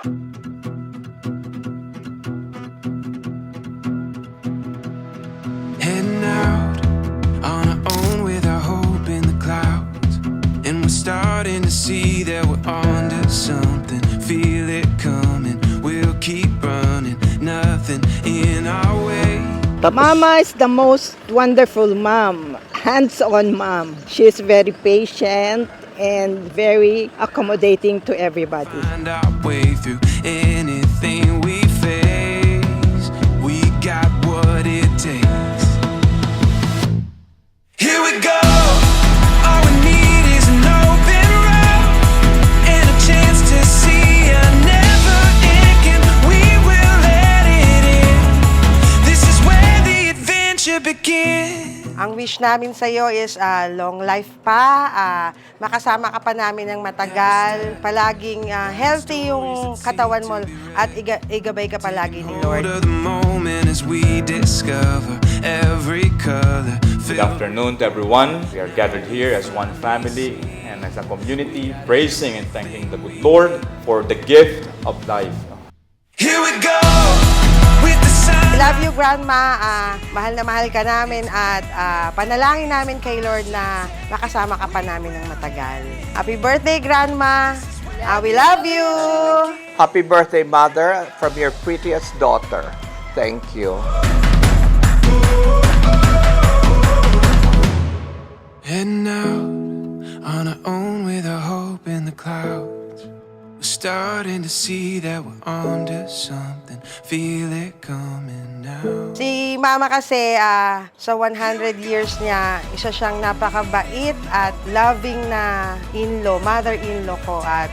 Heading out on our own with our hope in the clouds, and we're starting to see that we're onto something. Feel it coming, we'll keep running, nothing in our way. Mama is the most wonderful mom, hands-on mom. She's very patient and very accommodating to everybody. Find our way through anything we face. We got what it takes. Here we go. All we need is an open road and a chance to see a never-ending. We will let it in. This is where the adventure begins. Ang wish namin sa iyo is long life pa, makasama ka pa namin ng matagal, palaging healthy yung katawan mo at igabay ka palagi ni Lord. Of the moment as we discover every color. Good afternoon to everyone. We are gathered here as one family and as a community, praising and thanking the good Lord for the gift of life. Here we go with the sun. We love you, Grandma. Mahal na mahal ka namin at panalangin namin kay Lord na makasama ka pa namin ng matagal. Happy birthday, Grandma. We love you. Happy birthday, Mother, from your prettiest daughter. Thank you. Heading out on our own with our hope in the clouds. We're starting to see that we're onto something. Feel it coming now. Si Mama kasi sa 100 years niya, isa siyang napakabait at loving na in-law, mother-in-law ko at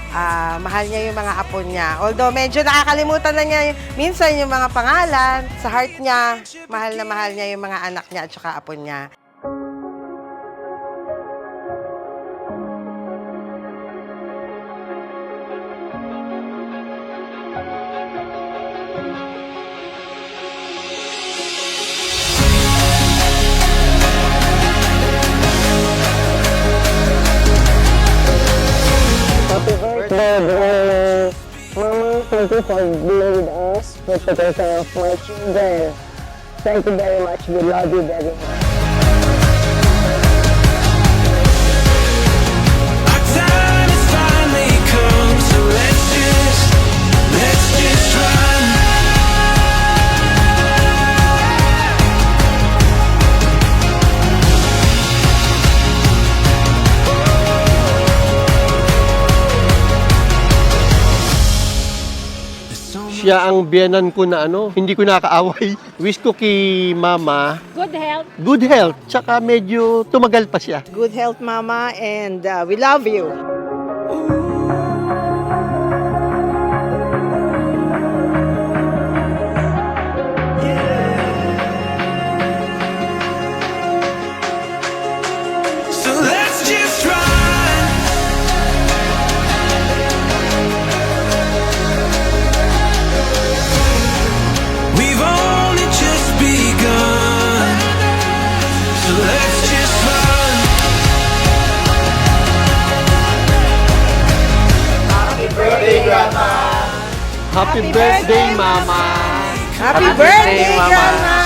mahal niya yung mga apo niya. Although medyo nakakalimutan na niya minsan yung mga pangalan, sa heart niya, mahal na mahal niya yung mga anak niya at saka apo niya. Happy birthday, Grandma. Mama, thank you for being with us, for taking care of my children. Thank you very much. We love you very much. Our time has finally come, so let's just run. Siya ang biyanan ko na hindi ko nakaaway. Wish ko kay Mama, good health, tsaka medyo tumagal pa siya. Good health, Mama, and we love you. So let's just run. We've only just begun. So let's just run. Happy birthday, Mama! Happy birthday, Grandma!